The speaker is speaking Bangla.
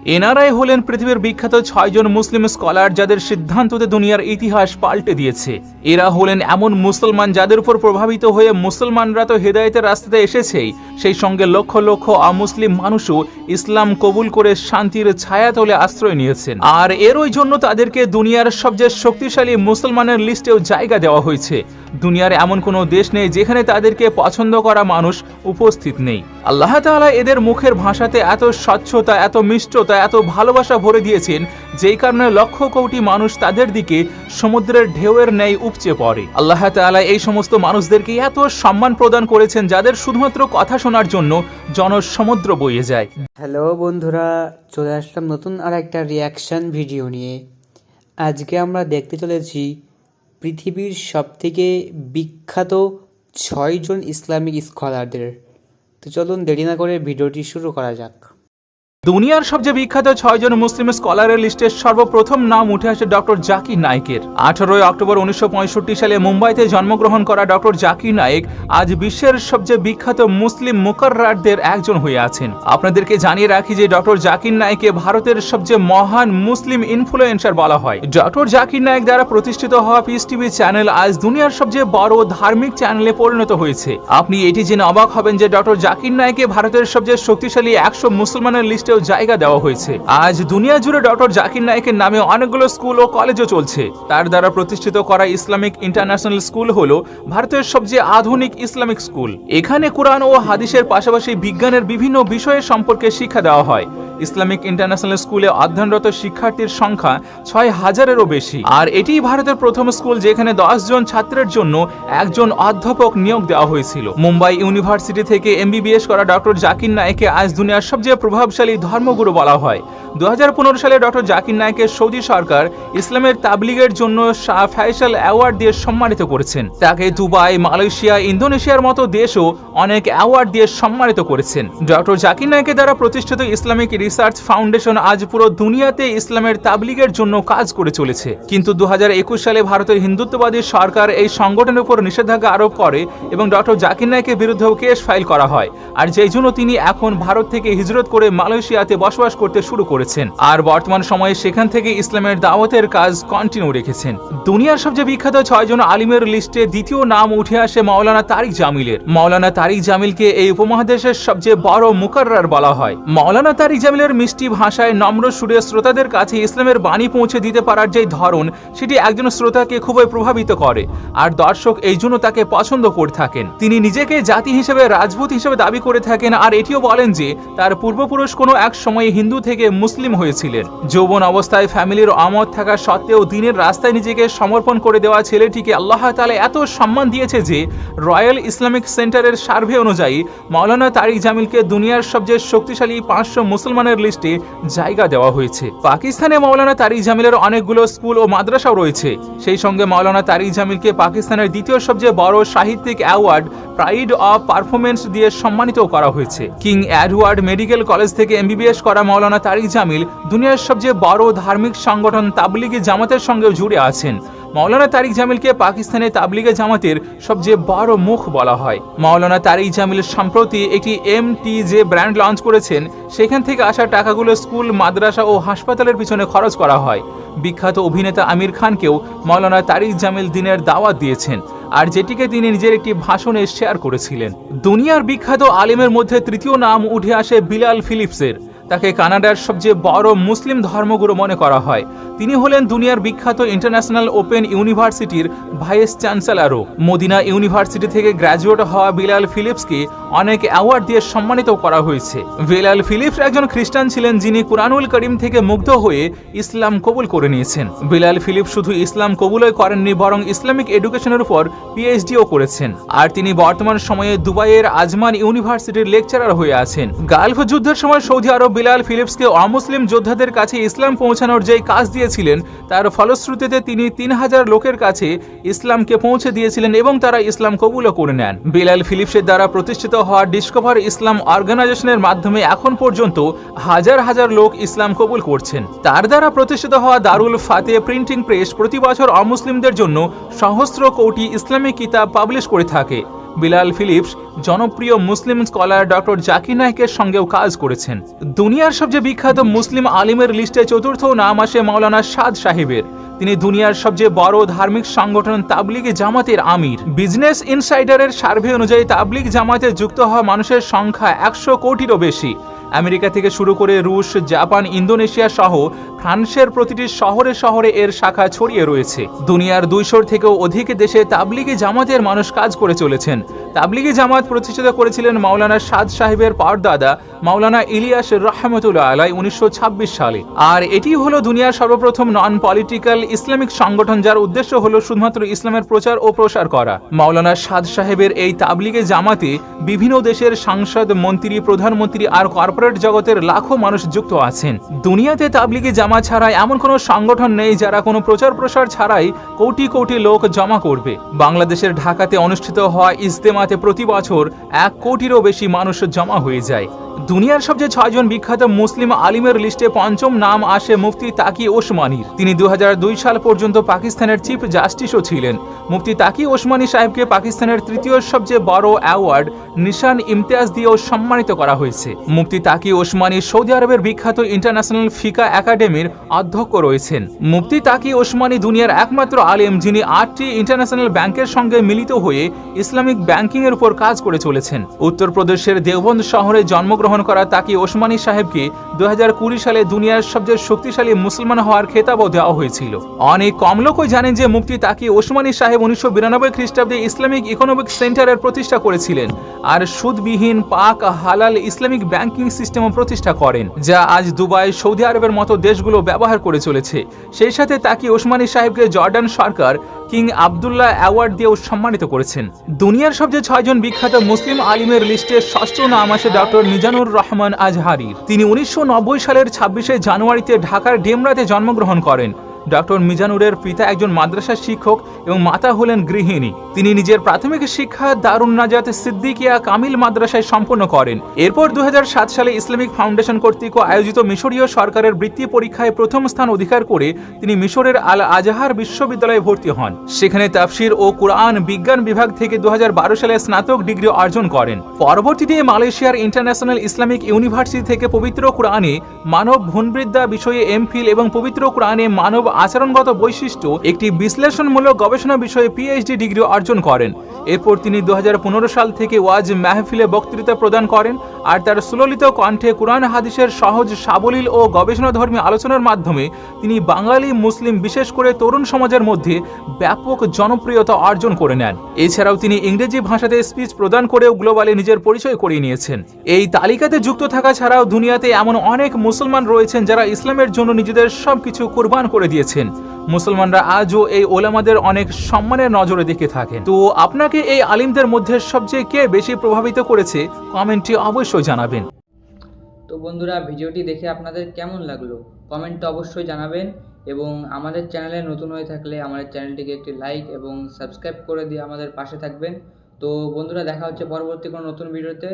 এনারাই হলেন পৃথিবীর বিখ্যাত ৬ জন মুসলিম স্কলার যাদের সিদ্ধান্ততে দুনিয়ার ইতিহাস পাল্টে দিয়েছে। এরা হলেন এমন মুসলমান যাদের উপর প্রভাবিত হয়ে মুসলমানরা তো হেদায়েতের রাস্তাতে এসেছেই, সেই সঙ্গে লক্ষ লক্ষ অমুসলিম মানুষও ইসলাম কবুল করে শান্তির ছায়াতলে আশ্রয় নিয়েছেন। আর এরই জন্য তাদেরকে দুনিয়ার সবচেয়ে শক্তিশালী মুসলমানের লিস্টেও জায়গা দেওয়া হয়েছে। দুনিয়ার এমন কোনো দেশ নেই যেখানে তাদেরকে পছন্দ করা মানুষ উপস্থিত নেই। আল্লাহ তাআলা এদের মুখের ভাষাতে এত স্বচ্ছতা, এত মিষ্টতা, এত ভালোবাসা ভরে দিয়েছেন, যেই কারণে লক্ষ কোটি মানুষ তাদের দিকে সমুদ্রের ঢেউয়ের ন্যায় উপচে পড়ে। আল্লাহ তাআলা এই সমস্ত মানুষদেরকে এত সম্মান প্রদান করেছেন যাদের শুধুমাত্র কথা শোনার জন্য জনসমুদ্র বয়ে যায়। হ্যালো বন্ধুরা, চলে আসলাম নতুন আর একটা রিয়াকশন ভিডিও নিয়ে। আজকে আমরা দেখতে চলেছি পৃথিবীর সবথেকে বিখ্যাত ৬ জন ইসলামিক স্কলারদের। তো চলুন দেরি না করে ভিডিওটি শুরু করা যাক। দুনিয়ার সবচেয়ে বিখ্যাত ৬ জন মুসলিম স্কলারের লিস্টে সর্বপ্রথম নাম উঠে আসে ডক্টর জাকির নায়েকের। ১৮ অক্টোবর ১৯৬৫ সালে মুম্বাইতে জন্মগ্রহণ করা ডক্টর জাকির নায়েক আজ বিশ্বের সবচেয়ে বিখ্যাত মুসলিম মুকাররারদের একজন হয়ে আছেন। আপনাদেরকে জানিয়ে রাখি যে ডক্টর জাকির নায়েককে ভারতের সবচেয়ে মহান মুসলিম ইনফ্লুয়েন্সার বলা হয়। ডক্টর জাকির নায়েক দ্বারা প্রতিষ্ঠিত হওয়া পিস টিভি চ্যানেল আজ দুনিয়ার সবচেয়ে বড় ধার্মিক চ্যানেলে পরিণত হয়েছে। আপনি এটি জেনে অবাক হবেন যে ডক্টর জাকির নায়েককে ভারতের সবচেয়ে শক্তিশালী ১০০ মুসলমানের লিস্টে জায়গা দেওয়া হয়েছে। আজ দুনিয়া জুড়ে ডক্টর জাকির নায়েকের নামে অনেকগুলো স্কুল ও কলেজও চলছে। তার দ্বারা প্রতিষ্ঠিত করা ইসলামিক ইন্টারন্যাশনাল স্কুল হলো ভারতের সবচেয়ে আধুনিক ইসলামিক স্কুল। এখানে কোরআন ও হাদিসের পাশাপাশি বিজ্ঞানের বিভিন্ন বিষয়ের সম্পর্কে শিক্ষা দেওয়া হয়। ইসলামিক ইন্টারন্যাশনাল স্কুলে অধ্যয়নরত শিক্ষার্থীর সংখ্যা ৬,০০০-এরও বেশি। আর এটিই ভারতের প্রথম স্কুল যেখানে ১০ জন ছাত্রের জন্য একজন অধ্যাপক নিয়োগ দেওয়া হয়েছিল। মুম্বাই ইউনিভার্সিটি থেকে এমবিবিএস করা ডক্টর জাকির নায়েককে আজ দুনিয়ার সবচেয়ে প্রভাবশালী ধর্মগুরু বলা হয়। ২০১৫ সালে ডক্টর জাকির নায়েককে সৌদি সরকার ইসলামের তাবলিগের জন্য শাহ ফয়সাল অ্যাওয়ার্ড দিয়ে সম্মানিত করেছেন। তাকে দুবাই, মালয়েশিয়া, ইন্দোনেশিয়ার মতো দেশও অনেক অ্যাওয়ার্ড দিয়ে সম্মানিত করেছেন। ডক্টর জাকির নায়েকের দ্বারা প্রতিষ্ঠিত ইসলামিক রিসার্চ ফাউন্ডেশন আজ পুরো দুনিয়াতে ইসলামের তাবলিগের জন্য কাজ করে চলেছে। কিন্তু ২০২১ সালে ভারতের হিন্দুত্ববাদী সরকার এই সংগঠনের উপর নিষেধাজ্ঞা আরোপ করে এবং ডক্টর জাকির নায়েকের বিরুদ্ধেও কেস ফাইল করা হয়। আর যেই জন্য তিনি এখন ভারত থেকে হিজরত করে মালয়েশিয়াতে বসবাস করতে শুরু করেছেন। আর বর্তমান সময়ে সেখান থেকে ইসলামের দাওয়াতের কাজ কন্টিনিউ রেখেছেন। দুনিয়ার সবচেয়ে বিখ্যাত ৬ জন আলিমের লিস্টে দ্বিতীয় নাম উঠে আসে মাওলানা তারিক জামিলের। মাওলানা তারিক জামিলকে এই উপমহাদেশের সবচেয়ে বড় মুকাররার বলা হয়। মাওলানা তারিক জামিলের মিষ্টি ভাষায় নম্র সুরে শ্রোতাদের কাছে ইসলামের বাণী পৌঁছে দিতে পারার যে ধরন, সেটি একজন শ্রোতাকে খুবই প্রভাবিত করে। আর দর্শক এই জন্য তাকে পছন্দ করে থাকেন। তিনি নিজেকে জাতি হিসেবে, রাজপুত হিসেবে দাবি করে থাকেন। আর এটিও বলেন যে তার পূর্বপুরুষ কোনো এক সময়ে হিন্দু থেকে মুসলিম হয়েছিলেন। যৌবন অবস্থায় ফ্যামিলির আমত থাকা সত্ত্বেও দিনের রাস্তায় নিজেকে সমর্পণ করে দেওয়া ছেলেটিকে আল্লাহ তাআলা এত সম্মান দিয়েছে যে রয়্যাল ইসলামিক সেন্টারের সার্ভে অনুযায়ী মাওলানা তারিক জামিলকে দুনিয়ার সবচেয়ে শক্তিশালী ৫০০ মুসলমানের লিস্টে জায়গা দেওয়া হয়েছে। পাকিস্তানে মাওলানা তারিক জামিলের অনেকগুলো স্কুল ও মাদ্রাসাও রয়েছে। সেই সঙ্গে মাওলানা তারিক জামিলকে পাকিস্তানের দ্বিতীয় সবচেয়ে বড় সাহিত্যিক অ্যাওয়ার্ড প্রাইড অফ পারফরমেন্স দিয়ে সম্মানিত করা হয়েছে। কিং এডওয়ার্ড মেডিকেল কলেজ থেকে এমবিবিএস করা মাওলানা তারিক জামিল দুনিয়ার সবচেয়ে বড় ধার্মিক সংগঠন তাবলিগি জামাতের সঙ্গেও জুড়ে আছেন। মাওলানা তারিক জামিলকে পাকিস্তানে তাবলিগে জামাতের সবচেয়ে বড় মুখ বলা হয়। মাওলানা তারিক জামিল সম্প্রতি একটি MTJ ব্র্যান্ড লঞ্চ করেছেন। সেখান থেকে আসা টাকাগুলো স্কুল, মাদ্রাসা ও হাসপাতালের পিছনে খরচ করা হয়। বিখ্যাত অভিনেতা আমির খানকেও মাওলানা তারিক জামিল দিনের দাওয়াত দিয়েছেন, আর যেটিকে তিনি নিজের একটি ভাষণে শেয়ার করেছিলেন। দুনিয়ার বিখ্যাত আলিমের মধ্যে তৃতীয় নাম উঠে আসে বিলাল ফিলিপসের। তাকে কানাডার সবচেয়ে বড় মুসলিম ধর্মগুরু মনে করা হয়। তিনি হলেন দুনিয়ার বিখ্যাত ইন্টারন্যাশনাল ওপেন ইউনিভার্সিটির ভাইস চ্যান্সেলরও। মদিনা ইউনিভার্সিটি থেকে গ্র্যাজুয়েট হওয়া বিলাল ফিলিপসকে অনেক অ্যাওয়ার্ড দিয়ে সম্মানিত করা হয়েছে। বিলাল ফিলিপস একজন খ্রিস্টান ছিলেন যিনি কুরআনুল কারীম থেকে মুগ্ধ হয়ে ইসলাম কবুল করে নিয়েছেন। বিলাল ফিলিপস শুধু ইসলাম কবুলই করেননি, বরং ইসলামিক এডুকেশনের উপর PhDও করেছেন। আর তিনি বর্তমান সময়ে দুবাইয়ের আজমান ইউনিভার্সিটির লেকচারার হয়ে আছেন। গালফ যুদ্ধের সময় সৌদি আরব বিলাল ফিলিপসকে অমুসলিম যোদ্ধাদের কাছে ইসলাম পৌঁছানোর যে কাজ দিয়েছিলেন, তার ফলশ্রুতিতে তিনি ৩,০০০ লোকের কাছে ইসলামকে পৌঁছে দিয়েছিলেন এবং তারা ইসলাম কবুলও করে নেন। বিলাল ফিলিপসের দ্বারা প্রতিষ্ঠিত হওয়া ডিসকভার ইসলাম অর্গানাইজেশনের মাধ্যমে এখন পর্যন্ত হাজার হাজার লোক ইসলাম কবুল করছেন। তার দ্বারা প্রতিষ্ঠিত হওয়া দারুল ফাতে প্রিন্টিং প্রেস প্রতি বছর অমুসলিমদের জন্য সহস্র কোটি ইসলামিক কিতাব পাবলিশ করে থাকে। বিলাল ফিলিপস জনপ্রিয় মুসলিম স্কলার ডক্টর জাকির নায়েকের সঙ্গেও কাজ করেছেন। দুনিয়ার সবচেয়ে বিখ্যাত মুসলিম আলিমের লিস্টে চতুর্থ নাম আসে মাওলানা সাদ সাহেবের। তিনি দুনিয়ার সবচেয়ে বড় ধার্মিক সংগঠন তাবলিগে জামাতের আমির। বিজনেস ইনসাইডারের সার্ভে অনুযায়ী তাবলিগ জামাতে যুক্ত হওয়া মানুষের সংখ্যা 100 কোটিরও বেশি। আমেরিকা থেকে শুরু করে রুশ, জাপান, ইন্দোনেশিয়া সহ ফ্রান্সের প্রতিটি শহরে শহরে এর শাখা ছড়িয়ে রয়েছে। দুনিয়ার 200 থেকেও অধিক দেশে তাবলিগে জামাতের মানুষ কাজ করে চলেছেন। তাবলিগে জামাত প্রতিষ্ঠিত করেছিলেন মাওলানা সাদ সাহেবের পরদাদা মাওলানা ইলিয়াস রহমতুল্লাহ আলাই 1926 সালে। আর এটি হলো দুনিয়ার সর্বপ্রথম নন পলিটিক্যাল ইসলামিক সংগঠন যার উদ্দেশ্য হলো শুধুমাত্র ইসলামের প্রচার ও প্রসার করা। মাওলানা সাদ সাহেবের এই তাবলিগে জামাতে বিভিন্ন দেশের সাংসদ, মন্ত্রী, প্রধানমন্ত্রী আর কর্পোরেট জগতের লাখো মানুষ যুক্ত আছেন। দুনিয়াতে তাবলিগে জামাত ছাড়া এমন কোনো সংগঠন নেই যারা কোনো প্রচার প্রসার ছাড়াই কোটি কোটি লোক জমা করবে। বাংলাদেশের ঢাকাতে অনুষ্ঠিত হওয়া ইজতেমাতে প্রতি বছর 1 কোটিরও বেশি মানুষ জমা হয়ে যায়। দুনিয়ার সবচেয়ে 6 জন বিখ্যাত মুসলিম আলিমের লিস্টে পঞ্চম নাম আসে মুফতি তাকি ওসমানীর। তিনি 2002 সাল পর্যন্ত পাকিস্তানের চিফ জাস্টিসও ছিলেন। মুফতি তাকি ওসমানী সাহেবকে পাকিস্তানের তৃতীয় সবচেয়ে বড় অ্যাওয়ার্ড নিশান ইমতিয়াজ দিয়েও সম্মানিত করা হয়েছে। মুফতি তাকি ওসমানী সৌদি আরবের বিখ্যাত ইন্টারন্যাশনাল ফিকা একাডেমির অধ্যক্ষ রয়েছেন। মুফতি তাকি ওসমানী দুনিয়ার একমাত্র আলেম যিনি 8টি ইন্টারন্যাশনাল ব্যাংকের সঙ্গে মিলিত হয়ে ইসলামিক ব্যাংকিং এর উপর কাজ করে চলেছেন। উত্তরপ্রদেশের দেওবন্দ শহরে জন্মগ্রহণ করা তাকি ওসমানী সাহেবকে 2020 সালে দুনিয়ার সবচেয়ে শক্তিশালী মুসলমান হওয়ার খেতাবও দেওয়া হয়েছিল। অনেক কম লোকই জানেন যে মুফতি তাকি ওসমানী সাহেব 1992 খ্রিস্টাব্দে ইসলামিক ইকোনমিক সেন্টারের প্রতিষ্ঠা করেছিলেন আর সুদবিহীন পাক হালাল ইসলামিক ব্যাংকিং সিস্টেমও প্রতিষ্ঠা করেন, যা আজ দুবাই, সৌদি আরবের মতো দেশগুলো ব্যবহার করে চলেছে। সেই সাথে তাকি ওসমানী সাহেবকে জর্ডান সরকার কিং আবদুল্লাহ অ্যাওয়ার্ড দিয়েও সম্মানিত করেছেন। দুনিয়ার সবচেয়ে 6 জন বিখ্যাত মুসলিম আলিমের লিস্টে ষষ্ঠ নাম আসে ডক্টর মিজানুর রহমান আজহারির। তিনি 1990 সালের 26শে জানুয়ারিতে ঢাকার ডেমরাতে জন্মগ্রহণ করেন। ডক্টর মিজানুরের পিতা একজন মাদ্রাসা শিক্ষক এবং মাতা হলেন গৃহিণী। তিনি নিজের প্রাথমিক শিক্ষা দারুন নাজাত সিদ্দিকিয়া কামিল মাদ্রাসায় সম্পন্ন করেন। এরপর 2007 সালে ইসলামিক ফাউন্ডেশন কর্তৃক আয়োজিত মিশরীয় সরকারের বৃত্তি পরীক্ষায় প্রথম স্থান অধিকার করে তিনি মিশরের আল আজহার বিশ্ববিদ্যালয়ে ভর্তি হন। সেখানে তাফসির ও কুরআন বিজ্ঞান বিভাগ থেকে 2012 সালে স্নাতক ডিগ্রি অর্জন করেন। পরবর্তীতে মালয়েশিয়ার ইন্টারন্যাশনাল ইসলামিক ইউনিভার্সিটি থেকে পবিত্র কুরআনে মানব ভ্রূণবিদ্যা বিষয়ে এমফিল এবং পবিত্র কুরআনে মানব আচরণগত বৈশিষ্ট্য একটি বিশ্লেষণমূলক গবেষণা বিষয়ে পিএইচডি ডিগ্রি অর্জন করেন। এরপর তিনি 2015 সাল থেকে ওয়াজ মাহফিলে বক্তৃতা প্রদান করেন আর তার সুললিত কণ্ঠে কুরআন হাদিসের সহজ, সাবলীল ও গবেষণাধর্মী আলোচনার মাধ্যমে তিনি বাঙালি মুসলিম, বিশেষ করে তরুণ সমাজের মধ্যে ব্যাপক জনপ্রিয়তা অর্জন করে নেন। এছাড়াও তিনি ইংরেজি ভাষাতে স্পিচ প্রদান করেও গ্লোবালে নিজের পরিচয় করিয়ে নিয়েছেন। এই তালিকাতে যুক্ত থাকা ছাড়াও দুনিয়াতে এমন অনেক মুসলমান রয়েছেন যারা ইসলামের জন্য নিজেদের সবকিছু কুরবান করে দিয়েছেন। মুসলমানরা আজও এই ওলামাদের অনেক সম্মানের নজরে দেখে থাকেন। তো আপনাকে এই আলিমদের মধ্যে সবচেয়ে কে বেশি প্রভাবিত করেছে কমেন্টে অবশ্যই জানাবেন। তো বন্ধুরা, ভিডিওটি দেখে আপনাদের কেমন লাগলো কমেন্টে অবশ্যই জানাবেন এবং আমাদের চ্যানেলে নতুন হয়ে থাকলে আমাদের চ্যানেলটিকে একটি লাইক এবং সাবস্ক্রাইব করে দিয়ে আমাদের পাশে থাকবেন। তো বন্ধুরা, দেখা হচ্ছে পরবর্তী কোনো নতুন ভিডিওতে।